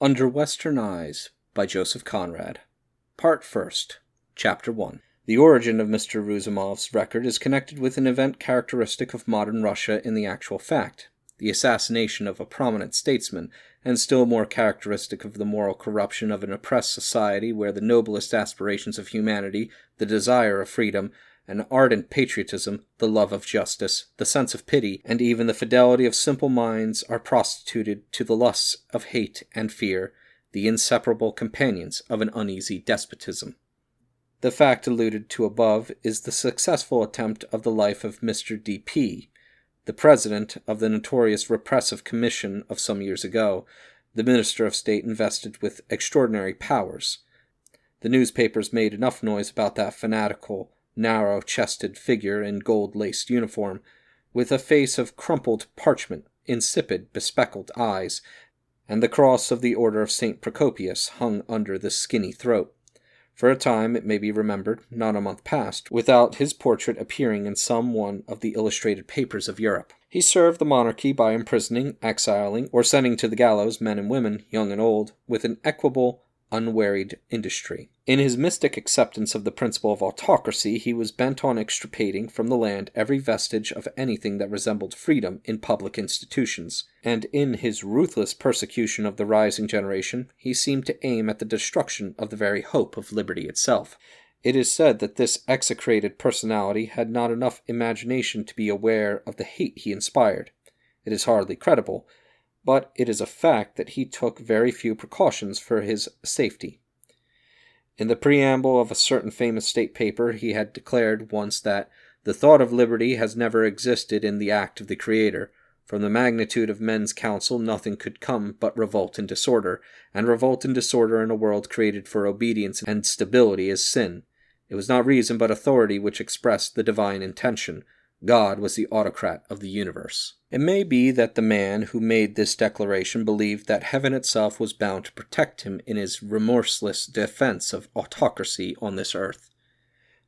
Under Western Eyes by Joseph Conrad. Part First, Chapter 1. The origin of Mr. Ruzimov's record is connected with an event characteristic of modern Russia in the actual fact, the assassination of a prominent statesman, and still more characteristic of the moral corruption of an oppressed society where the noblest aspirations of humanity, the desire of freedom, an ardent patriotism, the love of justice, the sense of pity, and even the fidelity of simple minds are prostituted to the lusts of hate and fear, the inseparable companions of an uneasy despotism. The fact alluded to above is the successful attempt of the life of Mr. D.P., the president of the notorious Repressive Commission of some years ago, the minister of state invested with extraordinary powers. The newspapers made enough noise about that fanatical, narrow-chested figure in gold-laced uniform, with a face of crumpled parchment, insipid, bespectacled eyes, and the cross of the Order of St. Procopius hung under the skinny throat. For a time, it may be remembered, not a month passed, without his portrait appearing in some one of the illustrated papers of Europe. He served the monarchy by imprisoning, exiling, or sending to the gallows men and women, young and old, with an equable, unwearied industry. In his mystic acceptance of the principle of autocracy, he was bent on extirpating from the land every vestige of anything that resembled freedom in public institutions, and in his ruthless persecution of the rising generation, he seemed to aim at the destruction of the very hope of liberty itself. It is said that this execrated personality had not enough imagination to be aware of the hate he inspired. It is hardly credible, but it is a fact that he took very few precautions for his safety. In the preamble of a certain famous state paper, he had declared once that the thought of liberty has never existed in the act of the Creator. From the magnitude of men's counsel nothing could come but revolt and disorder, and revolt and disorder in a world created for obedience and stability is sin. It was not reason but authority which expressed the divine intention. God was the autocrat of the universe. It may be that the man who made this declaration believed that heaven itself was bound to protect him in his remorseless defense of autocracy on this earth.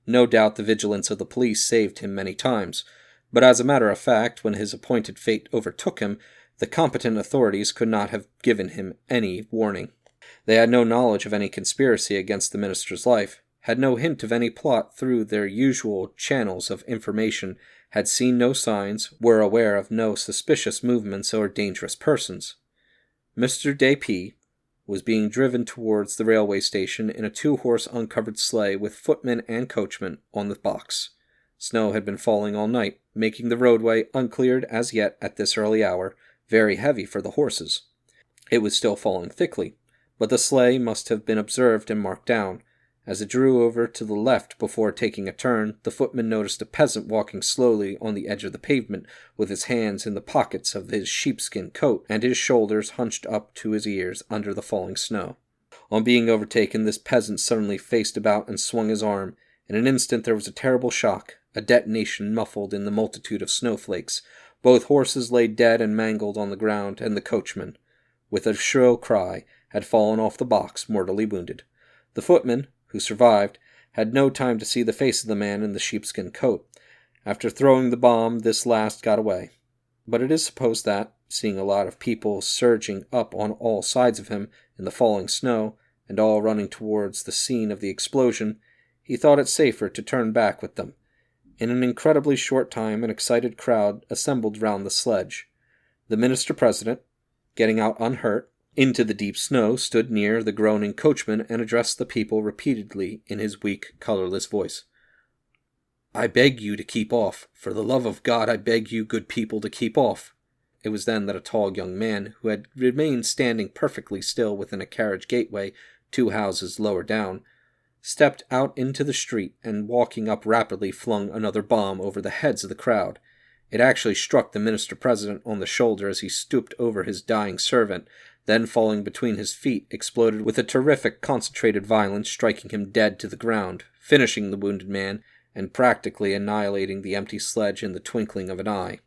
No doubt the vigilance of the police saved him many times, but as a matter of fact, when his appointed fate overtook him, the competent authorities could not have given him any warning. They had no knowledge of any conspiracy against the minister's life, had no hint of any plot through their usual channels of information, had seen no signs, were aware of no suspicious movements or dangerous persons. Mr. D.P. was being driven towards the railway station in a two-horse uncovered sleigh with footman and coachman on the box. Snow had been falling all night, making the roadway, uncleared as yet at this early hour, very heavy for the horses. It was still falling thickly, but the sleigh must have been observed and marked down. As it drew over to the left before taking a turn, the footman noticed a peasant walking slowly on the edge of the pavement, with his hands in the pockets of his sheepskin coat, and his shoulders hunched up to his ears under the falling snow. On being overtaken, this peasant suddenly faced about and swung his arm. In an instant there was a terrible shock, a detonation muffled in the multitude of snowflakes. Both horses lay dead and mangled on the ground, and the coachman, with a shrill cry, had fallen off the box, mortally wounded. The footman, who survived, had no time to see the face of the man in the sheepskin coat. After throwing the bomb, this last got away. But it is supposed that, seeing a lot of people surging up on all sides of him in the falling snow, and all running towards the scene of the explosion, he thought it safer to turn back with them. In an incredibly short time, an excited crowd assembled round the sledge. The minister-president, getting out unhurt, into the deep snow, stood near the groaning coachman and addressed the people repeatedly in his weak, colorless voice. "I beg you to keep off. For the love of God, I beg you, good people, to keep off." It was then that a tall young man, who had remained standing perfectly still within a carriage gateway 2 houses lower down, stepped out into the street and, walking up rapidly, flung another bomb over the heads of the crowd. It actually struck the minister-president on the shoulder as he stooped over his dying servant, then falling between his feet, exploded with a terrific concentrated violence, striking him dead to the ground, finishing the wounded man, and practically annihilating the empty sledge in the twinkling of an eye.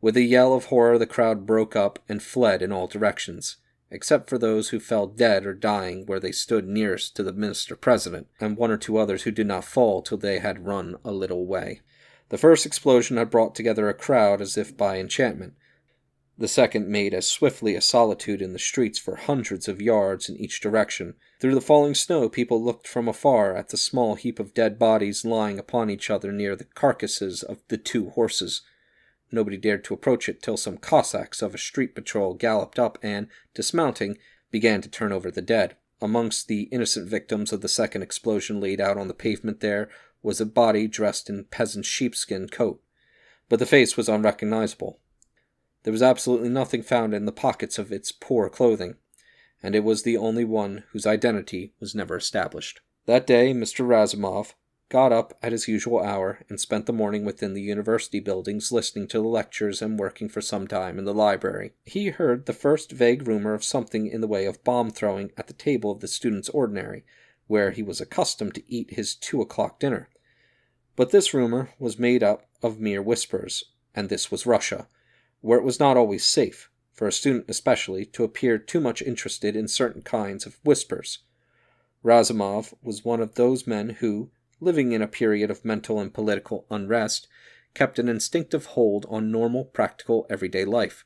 With a yell of horror, the crowd broke up and fled in all directions, except for those who fell dead or dying where they stood nearest to the minister-president, and 1 or 2 others who did not fall till they had run a little way. The first explosion had brought together a crowd as if by enchantment. The second made as swiftly a solitude in the streets for hundreds of yards in each direction. Through the falling snow, people looked from afar at the small heap of dead bodies lying upon each other near the carcasses of the 2 horses. Nobody dared to approach it till some Cossacks of a street patrol galloped up and, dismounting, began to turn over the dead. Amongst the innocent victims of the second explosion laid out on the pavement there was a body dressed in peasant sheepskin coat, but the face was unrecognizable. There was absolutely nothing found in the pockets of its poor clothing, and it was the only one whose identity was never established. That day Mr. Razumov got up at his usual hour and spent the morning within the university buildings listening to the lectures and working for some time in the library. He heard the first vague rumor of something in the way of bomb-throwing at the table of the students' ordinary, where he was accustomed to eat his 2 o'clock dinner. But this rumor was made up of mere whispers, and this was Russia, where it was not always safe, for a student especially, to appear too much interested in certain kinds of whispers. Razumov was one of those men who, living in a period of mental and political unrest, kept an instinctive hold on normal, practical, everyday life.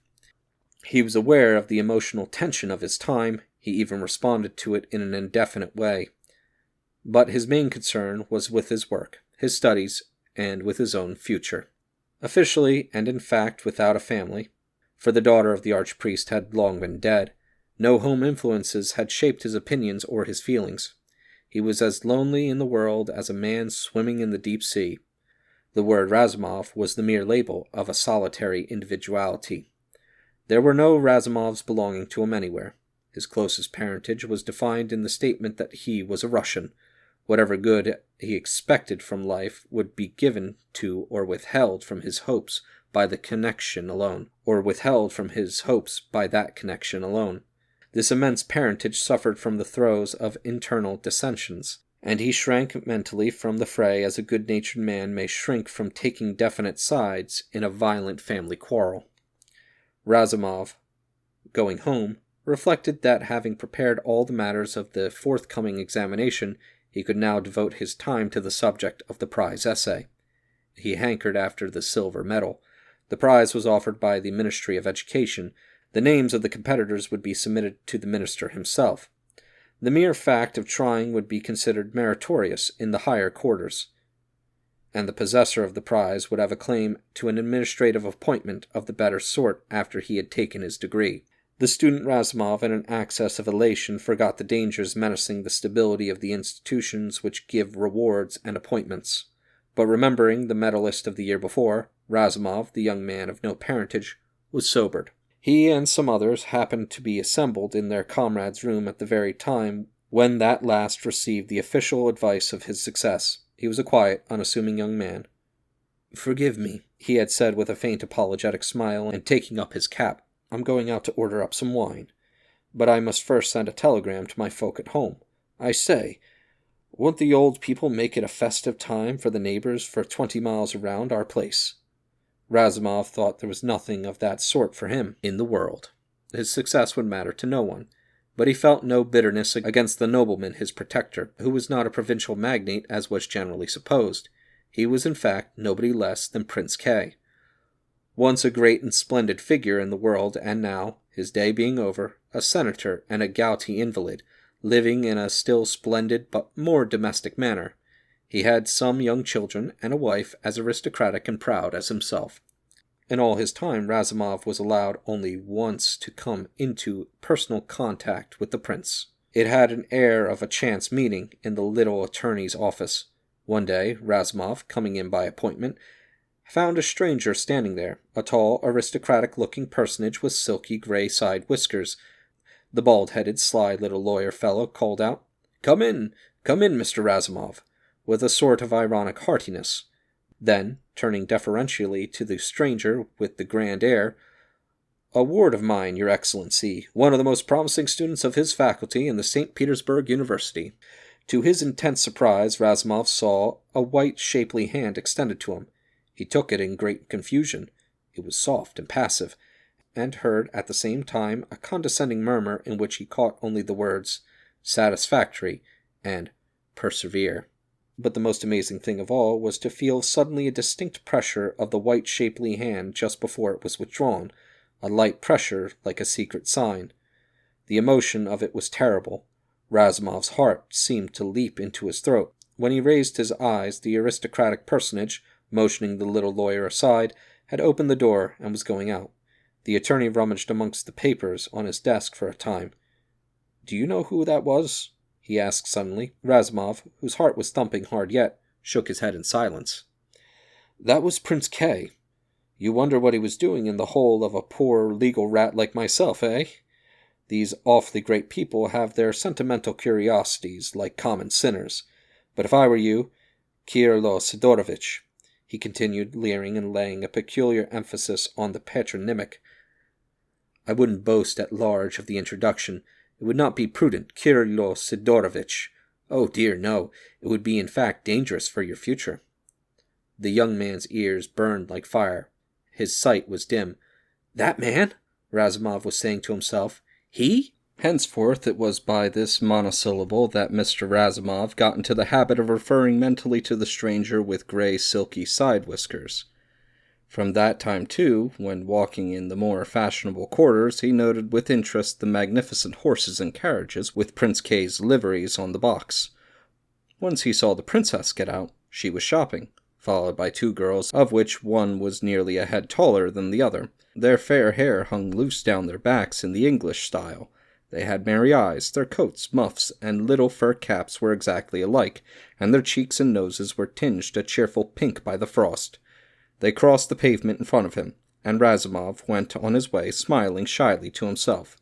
He was aware of the emotional tension of his time, he even responded to it in an indefinite way. But his main concern was with his work, his studies, and with his own future. Officially, and in fact without a family, for the daughter of the archpriest had long been dead, no home influences had shaped his opinions or his feelings. He was as lonely in the world as a man swimming in the deep sea. The word Razumov was the mere label of a solitary individuality. There were no Razumovs belonging to him anywhere. His closest parentage was defined in the statement that he was a Russian. Whatever good he expected from life would be given to or withheld from his hopes by the connection alone, or withheld from his hopes by that connection alone. This immense parentage suffered from the throes of internal dissensions, and he shrank mentally from the fray as a good-natured man may shrink from taking definite sides in a violent family quarrel. Razumov, going home, reflected that having prepared all the matters of the forthcoming examination, he could now devote his time to the subject of the prize essay. He hankered after the silver medal. The prize was offered by the Ministry of Education. The names of the competitors would be submitted to the minister himself. The mere fact of trying would be considered meritorious in the higher quarters, and the possessor of the prize would have a claim to an administrative appointment of the better sort after he had taken his degree. The student Razumov, in an access of elation, forgot the dangers menacing the stability of the institutions which give rewards and appointments. But remembering the medalist of the year before, Razumov, the young man of no parentage, was sobered. He and some others happened to be assembled in their comrade's room at the very time when that last received the official advice of his success. He was a quiet, unassuming young man. "Forgive me," he had said with a faint apologetic smile, and taking up his cap. "I'm going out to order up some wine. But I must first send a telegram to my folk at home. I say, won't the old people make it a festive time for the neighbors for 20 miles around our place?" Razumov thought there was nothing of that sort for him in the world. His success would matter to no one. But he felt no bitterness against the nobleman, his protector, who was not a provincial magnate as was generally supposed. He was in fact nobody less than Prince K. Once a great and splendid figure in the world, and now, his day being over, a senator and a gouty invalid, living in a still splendid but more domestic manner. He had some young children and a wife as aristocratic and proud as himself. In all his time, Razumov was allowed only once to come into personal contact with the prince. It had an air of a chance meeting in the little attorney's office. One day, Razumov, coming in by appointment, found a stranger standing there, a tall, aristocratic-looking personage with silky grey side whiskers. The bald-headed, sly little lawyer fellow called out, come in, Mr. Razumov," with a sort of ironic heartiness. Then, turning deferentially to the stranger with the grand air, "A ward of mine, Your Excellency, one of the most promising students of his faculty in the St. Petersburg University." To his intense surprise, Razumov saw a white, shapely hand extended to him. He took it in great confusion. It was soft and passive, and heard at the same time a condescending murmur in which he caught only the words "satisfactory" and "persevere." But the most amazing thing of all was to feel suddenly a distinct pressure of the white shapely hand just before it was withdrawn, a light pressure like a secret sign. The emotion of it was terrible. Razumov's heart seemed to leap into his throat. When he raised his eyes, the aristocratic personage, motioning the little lawyer aside, had opened the door and was going out. The attorney rummaged amongst the papers on his desk for a time. "Do you know who that was?" he asked suddenly. Razumov, whose heart was thumping hard yet, shook his head in silence. "That was Prince K. You wonder what he was doing in the hole of a poor legal rat like myself, eh? These awfully great people have their sentimental curiosities, like common sinners. But if I were you, Kirilo Sidorovitch," he continued, leering and laying a peculiar emphasis on the patronymic, "I wouldn't boast at large of the introduction. It would not be prudent, Kirilo Sidorovitch. Oh dear, no. It would be in fact dangerous for your future." The young man's ears burned like fire. His sight was dim. "That man?" Razumov was saying to himself. "He?" Henceforth it was by this monosyllable that Mr. Razumov got into the habit of referring mentally to the stranger with grey silky side whiskers. From that time, too, when walking in the more fashionable quarters, he noted with interest the magnificent horses and carriages with Prince K's liveries on the box. Once he saw the princess get out. She was shopping, followed by two girls, of which one was nearly a head taller than the other. Their fair hair hung loose down their backs in the English style. They had merry eyes, their coats, muffs, and little fur caps were exactly alike, and their cheeks and noses were tinged a cheerful pink by the frost. They crossed the pavement in front of him, and Razumov went on his way, smiling shyly to himself.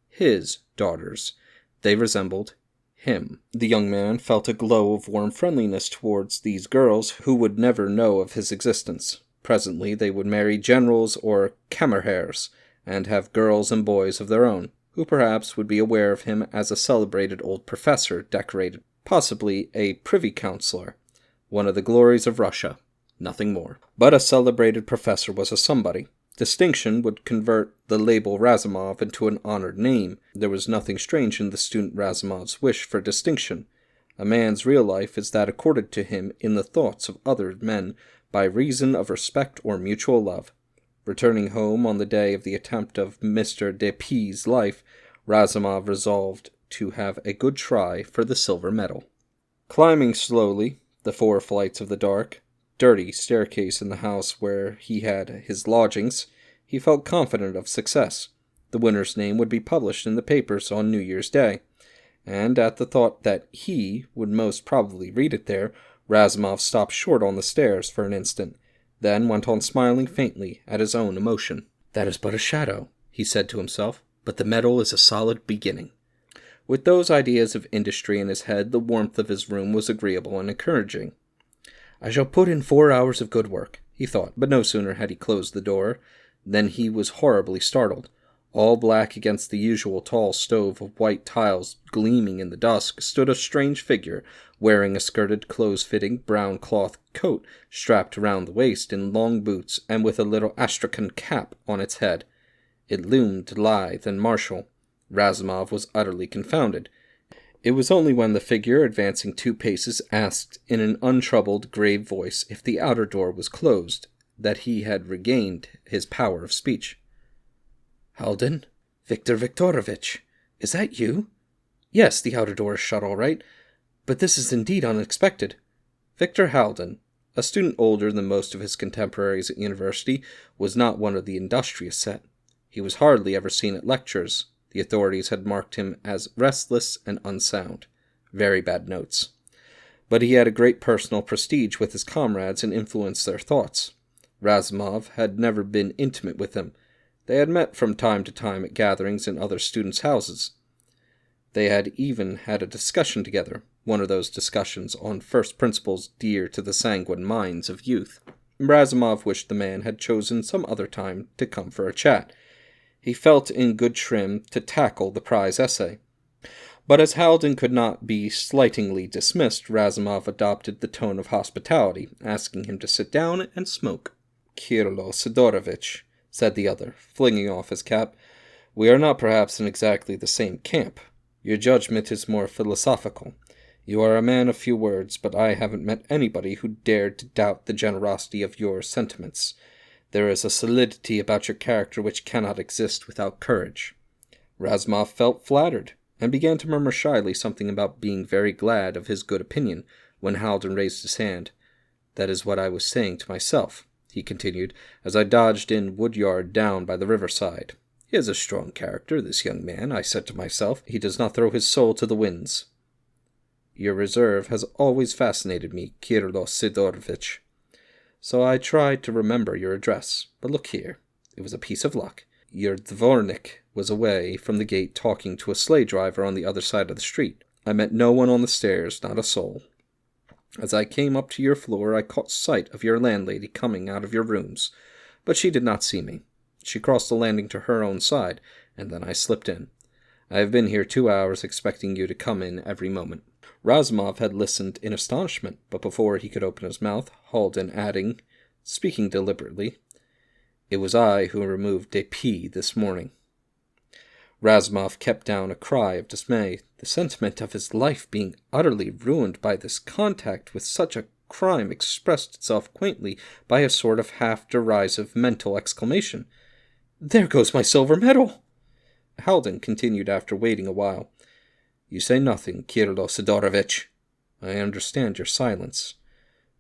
His daughters. They resembled him. The young man felt a glow of warm friendliness towards these girls who would never know of his existence. Presently they would marry generals or kammerherrs, and have girls and boys of their own, who perhaps would be aware of him as a celebrated old professor, decorated, possibly a privy councillor, one of the glories of Russia. Nothing more. But a celebrated professor was a somebody. Distinction would convert the label Razumov into an honored name. There was nothing strange in the student Razumov's wish for distinction. A man's real life is that accorded to him in the thoughts of other men by reason of respect or mutual love. Returning home on the day of the attempt of Mr. de P.'s life, Razumov resolved to have a good try for the silver medal. Climbing slowly the 4 flights of the dark, dirty staircase in the house where he had his lodgings, he felt confident of success. The winner's name would be published in the papers on New Year's Day, and at the thought that he would most probably read it there, Razumov stopped short on the stairs for an instant, then went on smiling faintly at his own emotion. "That is but a shadow," he said to himself, "but the medal is a solid beginning." With those ideas of industry in his head, the warmth of his room was agreeable and encouraging. "I shall put in 4 hours of good work," he thought, but no sooner had he closed the door than he was horribly startled. All black against the usual tall stove of white tiles gleaming in the dusk stood a strange figure, wearing a skirted, close-fitting, brown cloth coat strapped around the waist in long boots and with a little astrakhan cap on its head. It loomed lithe and martial. Razumov was utterly confounded. It was only when the figure, advancing 2 paces, asked in an untroubled, grave voice if the outer door was closed, that he had regained his power of speech. "Haldin? Viktor Viktorovitch, is that you? Yes, the outer door is shut all right, but this is indeed unexpected." Viktor Haldin, a student older than most of his contemporaries at university, was not one of the industrious set. He was hardly ever seen at lectures. The authorities had marked him as restless and unsound. Very bad notes. But he had a great personal prestige with his comrades and influenced their thoughts. Razumov had never been intimate with him. They had met from time to time at gatherings in other students' houses. They had even had a discussion together, one of those discussions on first principles dear to the sanguine minds of youth. Razumov wished the man had chosen some other time to come for a chat. He felt in good trim to tackle the prize essay. But as Haldin could not be slightingly dismissed, Razumov adopted the tone of hospitality, asking him to sit down and smoke. "Kirilo Sidorovitch," said the other, flinging off his cap, "we are not perhaps in exactly the same camp. Your judgment is more philosophical. You are a man of few words, but I haven't met anybody who dared to doubt the generosity of your sentiments. There is a solidity about your character which cannot exist without courage." Razumov felt flattered, and began to murmur shyly something about being very glad of his good opinion, when Halden raised his hand. "That is what I was saying to myself," he continued, as I dodged in Woodyard down by the riverside. "He has a strong character, this young man," I said to myself. "He does not throw his soul to the winds." "Your reserve has always fascinated me, Kirylo Sidorovitch. So I tried to remember your address. But look here, it was a piece of luck. Your dvornik was away from the gate talking to a sleigh driver on the other side of the street. I met no one on the stairs, not a soul. As I came up to your floor, I caught sight of your landlady coming out of your rooms, but she did not see me. She crossed the landing to her own side, and then I slipped in. I have been here 2 hours expecting you to come in every moment." Razumov had listened in astonishment, but before he could open his mouth, Halden adding, speaking deliberately, "It was I who removed Despy this morning." Razumov kept down a cry of dismay, the sentiment of his life being utterly ruined by this contact with such a crime expressed itself quaintly by a sort of half-derisive mental exclamation. "There goes my silver medal!" Halden continued after waiting a while. "You say nothing, Kirylo Sidorovitch. I understand your silence.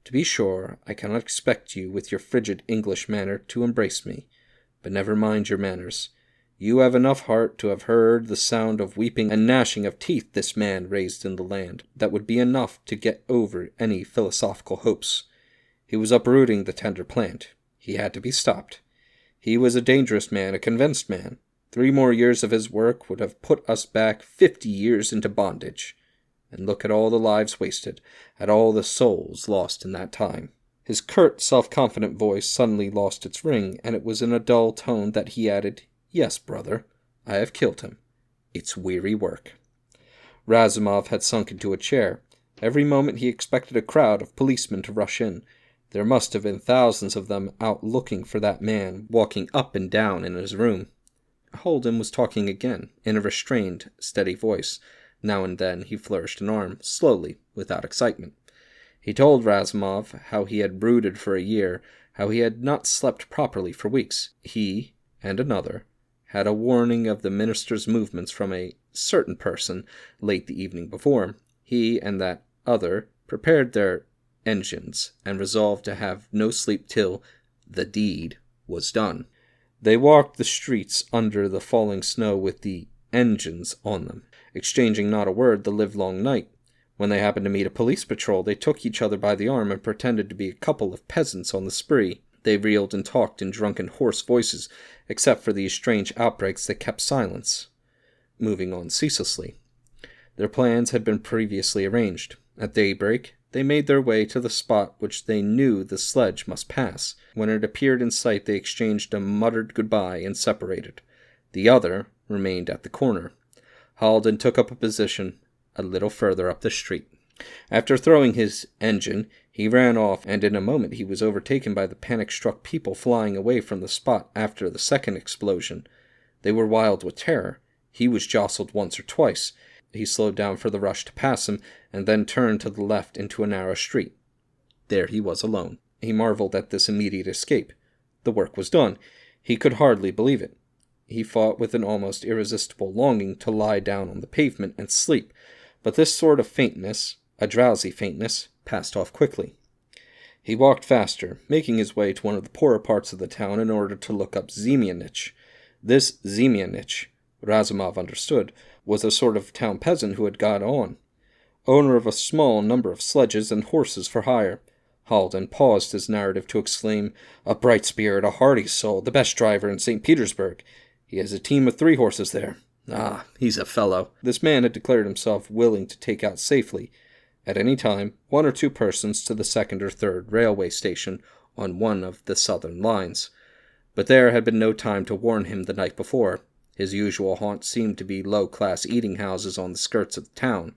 To be sure, I cannot expect you with your frigid English manner to embrace me, but never mind your manners. You have enough heart to have heard the sound of weeping and gnashing of teeth this man raised in the land. That would be enough to get over any philosophical hopes. He was uprooting the tender plant. He had to be stopped. He was a dangerous man, a convinced man. 3 more years of his work would have put us back 50 years into bondage. And look at all the lives wasted, at all the souls lost in that time." His curt, self-confident voice suddenly lost its ring, and it was in a dull tone that he added, "Yes, brother, I have killed him. It's weary work." Razumov had sunk into a chair. Every moment he expected a crowd of policemen to rush in. There must have been thousands of them out looking for that man, walking up and down in his room. Halden was talking again, in a restrained, steady voice. Now and then he flourished an arm, slowly, without excitement. He told Razumov how he had brooded for a year, how he had not slept properly for weeks. He, and another, had a warning of the minister's movements from a certain person late the evening before. He and that other prepared their engines and resolved to have no sleep till the deed was done. They walked the streets under the falling snow with the engines on them, exchanging not a word the livelong night. When they happened to meet a police patrol, they took each other by the arm and pretended to be a couple of peasants on the spree. They reeled and talked in drunken, hoarse voices, except for these strange outbreaks that kept silence, moving on ceaselessly. Their plans had been previously arranged. At daybreak, they made their way to the spot which they knew the sledge must pass. When it appeared in sight, they exchanged a muttered goodbye and separated. The other remained at the corner. Halden took up a position a little further up the street. After throwing his engine, he ran off, and in a moment he was overtaken by the panic-struck people flying away from the spot after the second explosion. They were wild with terror. He was jostled once or twice. He slowed down for the rush to pass him, and then turned to the left into a narrow street. There he was alone. He marveled at this immediate escape. The work was done. He could hardly believe it. He fought with an almost irresistible longing to lie down on the pavement and sleep, but this sort of faintness, a drowsy faintness, passed off quickly. He walked faster, making his way to one of the poorer parts of the town in order to look up Ziemianich. This Ziemianich, Razumov understood, was a sort of town peasant who had got on, owner of a small number of sledges and horses for hire. Halden paused his narrative to exclaim, "A bright spirit, a hearty soul, the best driver in St. Petersburg. He has a team of 3 horses there. Ah, he's a fellow." This man had declared himself willing to take out safely, at any time, 1 or 2 persons to the 2nd or 3rd railway station on one of the southern lines. But there had been no time to warn him the night before. His usual haunt seemed to be low-class eating-houses on the skirts of the town.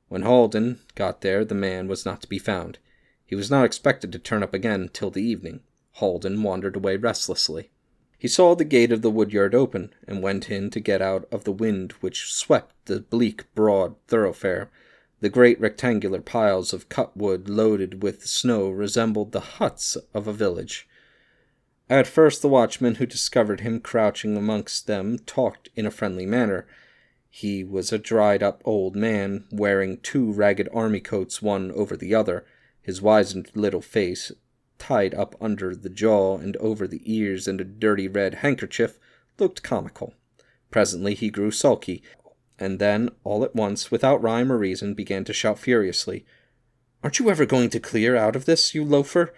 When Halden got there, the man was not to be found. He was not expected to turn up again till the evening. Halden wandered away restlessly. He saw the gate of the woodyard open, and went in to get out of the wind which swept the bleak, broad thoroughfare. The great rectangular piles of cut wood loaded with snow resembled the huts of a village. At first the watchman who discovered him crouching amongst them talked in a friendly manner. He was a dried-up old man, wearing 2 ragged army coats one over the other. His wizened little face, tied up under the jaw and over the ears in a dirty red handkerchief, looked comical. Presently he grew sulky, and then, all at once, without rhyme or reason, began to shout furiously, "Aren't you ever going to clear out of this, you loafer?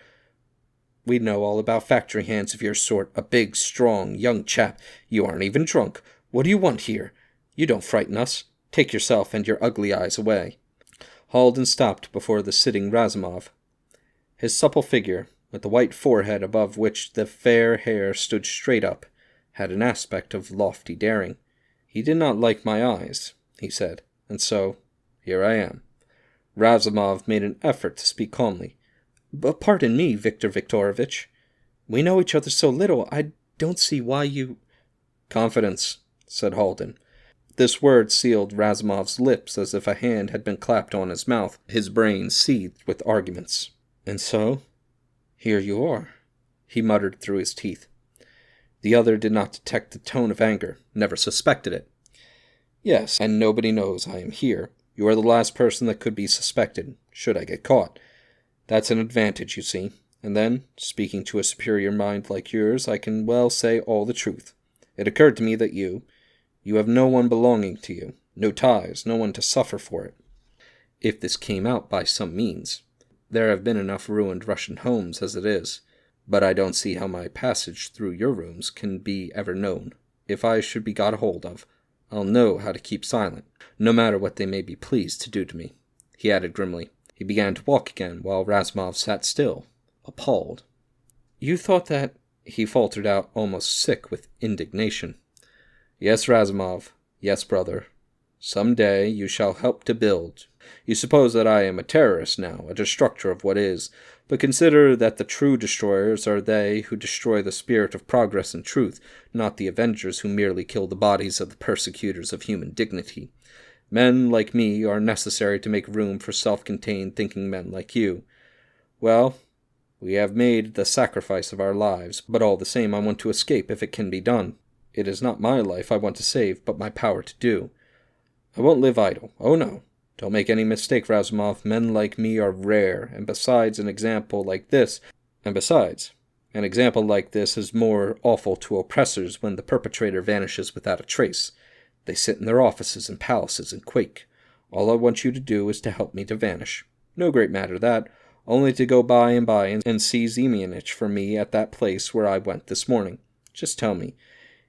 We know all about factory hands of your sort, a big, strong, young chap. You aren't even drunk. What do you want here? You don't frighten us. Take yourself and your ugly eyes away." Halden stopped before the sitting Razumov. His supple figure, with the white forehead above which the fair hair stood straight up, had an aspect of lofty daring. "He did not like my eyes," he said, "and so, here I am." Razumov made an effort to speak calmly. "But pardon me, Viktor Viktorovich. We know each other so little, I don't see why you—" "Confidence," said Halden. This word sealed Razumov's lips as if a hand had been clapped on his mouth. His brain seethed with arguments. "And so, here you are," he muttered through his teeth. The other did not detect the tone of anger, never suspected it. "Yes, and nobody knows I am here. You are the last person that could be suspected, should I get caught. That's an advantage, you see. And then, speaking to a superior mind like yours, I can well say all the truth. It occurred to me that you have no one belonging to you, no ties, no one to suffer for it. If this came out by some means. There have been enough ruined Russian homes as it is, but I don't see how my passage through your rooms can be ever known. If I should be got hold of, I'll know how to keep silent, no matter what they may be pleased to do to me," he added grimly. He began to walk again, while Razumov sat still, appalled. "You thought that—" he faltered out, almost sick with indignation. "Yes, Razumov. Yes, brother. Some day you shall help to build. You suppose that I am a terrorist now, a destructor of what is, but consider that the true destroyers are they who destroy the spirit of progress and truth, not the avengers who merely kill the bodies of the persecutors of human dignity. Men like me are necessary to make room for self-contained thinking men like you. Well, we have made the sacrifice of our lives, but all the same I want to escape if it can be done. It is not my life I want to save, but my power to do. I won't live idle. Oh no. Don't make any mistake, Razumov. Men like me are rare, and besides, an example like this is more awful to oppressors when the perpetrator vanishes without a trace. They sit in their offices and palaces and quake. All I want you to do is to help me to vanish. No great matter that, only to go by and see Ziemianich for me at that place where I went this morning. Just tell me,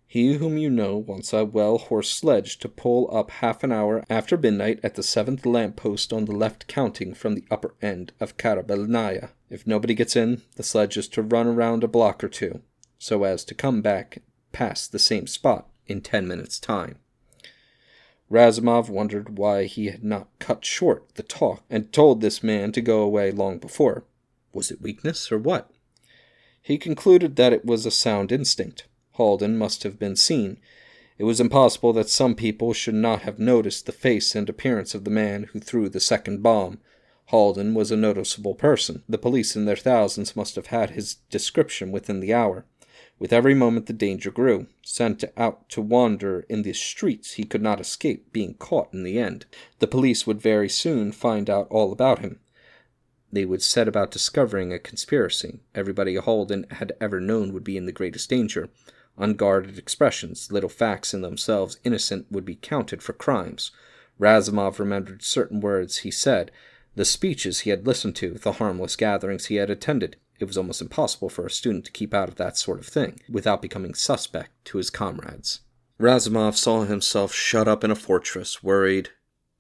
he whom you know wants a well-horsed sledge to pull up half an hour after midnight at the 7th lamp-post on the left counting from the upper end of Karabelnaya. If nobody gets in, the sledge is to run around a block or 2, so as to come back past the same spot in 10 minutes' time." Razumov wondered why he had not cut short the talk and told this man to go away long before. Was it weakness, or what? He concluded that it was a sound instinct. Halden must have been seen. It was impossible that some people should not have noticed the face and appearance of the man who threw the second bomb. Halden was a noticeable person. The police in their thousands must have had his description within the hour. With every moment the danger grew. Sent out to wander in the streets, he could not escape being caught in the end. The police would very soon find out all about him. They would set about discovering a conspiracy. Everybody Halden had ever known would be in the greatest danger. Unguarded expressions, little facts in themselves innocent, would be counted for crimes. Razumov remembered certain words he said, the speeches he had listened to, the harmless gatherings he had attended. It was almost impossible for a student to keep out of that sort of thing, without becoming suspect to his comrades. Razumov saw himself shut up in a fortress, worried,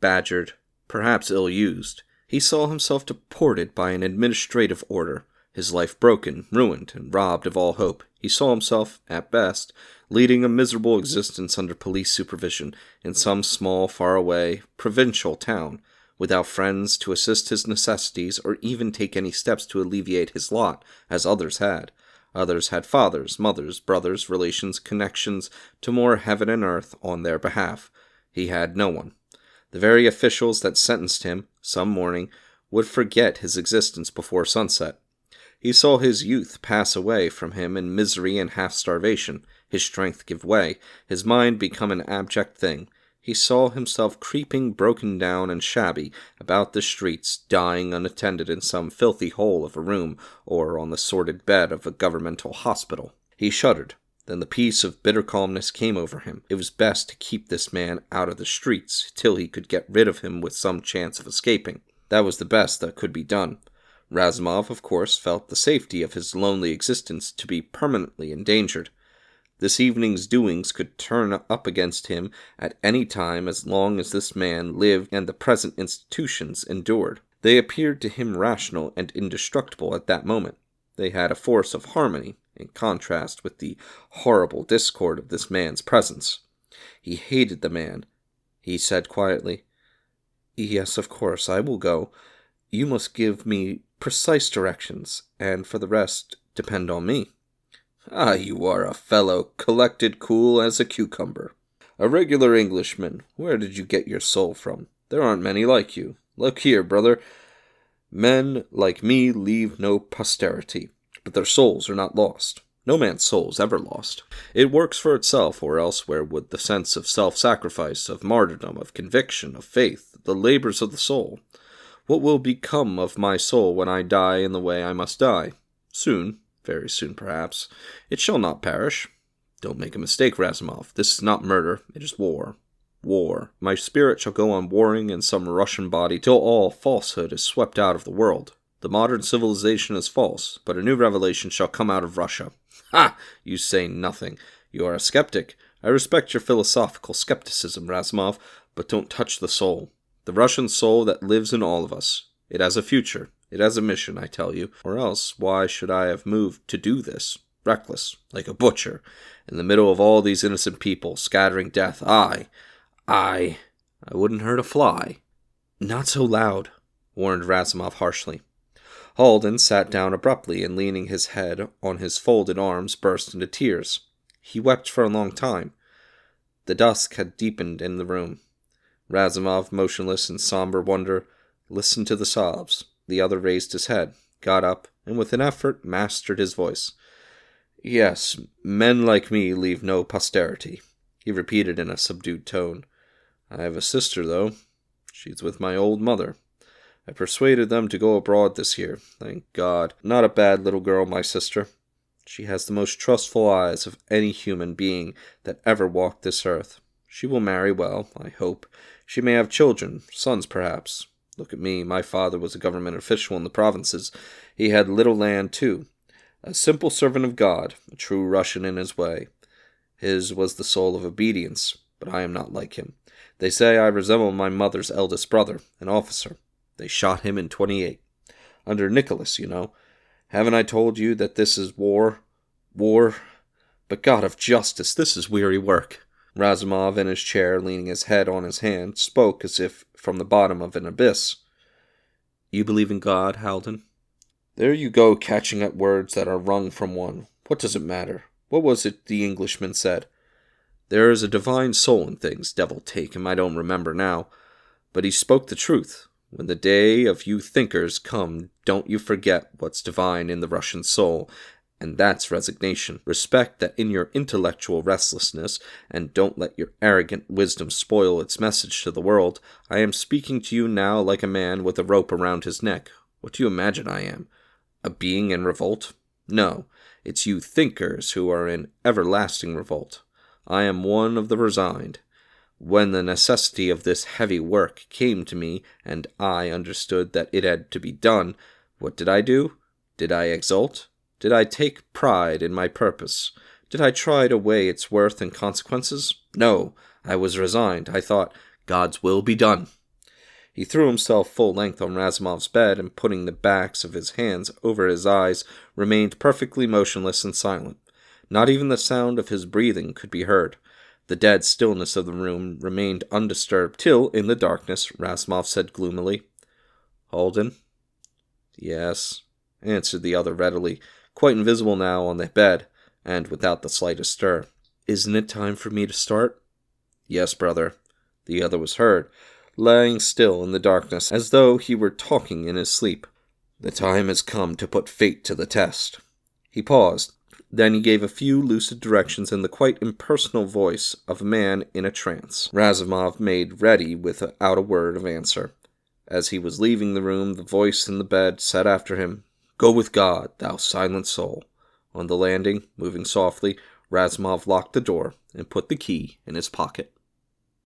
badgered, perhaps ill-used. He saw himself deported by an administrative order, his life broken, ruined, and robbed of all hope. He saw himself, at best, leading a miserable existence under police supervision in some small, far-away, provincial town, without friends to assist his necessities or even take any steps to alleviate his lot, as others had. Others had fathers, mothers, brothers, relations, connections to more heaven and earth on their behalf. He had no one. The very officials that sentenced him, some morning, would forget his existence before sunset. He saw his youth pass away from him in misery and half-starvation, his strength give way, his mind become an abject thing. He saw himself creeping broken down and shabby about the streets, dying unattended in some filthy hole of a room, or on the sordid bed of a governmental hospital. He shuddered. Then the peace of bitter calmness came over him. It was best to keep this man out of the streets, till he could get rid of him with some chance of escaping. That was the best that could be done. Razumov, of course, felt the safety of his lonely existence to be permanently endangered. This evening's doings could turn up against him at any time as long as this man lived and the present institutions endured. They appeared to him rational and indestructible at that moment. They had a force of harmony, in contrast with the horrible discord of this man's presence. He hated the man. He said quietly, "Yes, of course, I will go. You must give me precise directions, and for the rest, depend on me." "Ah, you are a fellow, collected cool as a cucumber. A regular Englishman. Where did you get your soul from? There aren't many like you. Look here, brother. Men like me leave no posterity, but their souls are not lost. No man's soul is ever lost. It works for itself, or else where would the sense of self-sacrifice, of martyrdom, of conviction, of faith, the labors of the soul? What will become of my soul when I die in the way I must die? Soon. Very soon, perhaps. It shall not perish. Don't make a mistake, Razumov. This is not murder. It is war. War. My spirit shall go on warring in some Russian body till all falsehood is swept out of the world. The modern civilization is false, but a new revelation shall come out of Russia. Ha! You say nothing. You are a skeptic. I respect your philosophical skepticism, Razumov, but don't touch the soul. The Russian soul that lives in all of us. It has a future. It has a mission, I tell you, or else why should I have moved to do this? Reckless, like a butcher, in the middle of all these innocent people, scattering death. I wouldn't hurt a fly. Not so loud, warned Razumov harshly. Halden sat down abruptly and leaning his head on his folded arms burst into tears. He wept for a long time. The dusk had deepened in the room. Razumov, motionless in somber wonder, listened to the sobs. The other raised his head, got up, and with an effort mastered his voice. "Yes, men like me leave no posterity," he repeated in a subdued tone. "I have a sister, though. She's with my old mother. I persuaded them to go abroad this year, thank God. Not a bad little girl, my sister. She has the most trustful eyes of any human being that ever walked this earth. She will marry well, I hope. She may have children, sons perhaps. Look at me, my father was a government official in the provinces. He had little land, too. A simple servant of God, a true Russian in his way. His was the soul of obedience, but I am not like him. They say I resemble my mother's eldest brother, an officer. They shot him in 28. Under Nicholas, you know. Haven't I told you that this is war? War? But God of justice, this is weary work." Razumov, in his chair, leaning his head on his hand, spoke as if from the bottom of an abyss. "You believe in God, Halden?" "There you go, catching at words that are wrung from one. What does it matter? What was it the Englishman said? There is a divine soul in things, devil take him, I don't remember now. But he spoke the truth. When the day of you thinkers come, don't you forget what's divine in the Russian soul, and that's resignation. Respect that in your intellectual restlessness, and don't let your arrogant wisdom spoil its message to the world. I am speaking to you now like a man with a rope around his neck. What do you imagine I am? A being in revolt? No, it's you thinkers who are in everlasting revolt. I am one of the resigned. When the necessity of this heavy work came to me, and I understood that it had to be done, what did I do? Did I exult? Did I take pride in my purpose? Did I try to weigh its worth and consequences? No, I was resigned. I thought, God's will be done. He threw himself full length on Razumov's bed, and putting the backs of his hands over his eyes, remained perfectly motionless and silent. Not even the sound of his breathing could be heard. The dead stillness of the room remained undisturbed till, in the darkness, Razumov said gloomily, "Halden?" "Yes," answered the other readily, quite invisible now on the bed, and without the slightest stir. "Isn't it time for me to start?" "Yes, brother." The other was heard, lying still in the darkness, as though he were talking in his sleep. The time has come to put fate to the test. He paused. Then he gave a few lucid directions in the quite impersonal voice of a man in a trance. Razumov made ready without a word of answer. As he was leaving the room, the voice in the bed said after him, "Go with God, thou silent soul." On the landing, moving softly, Razumov locked the door and put the key in his pocket.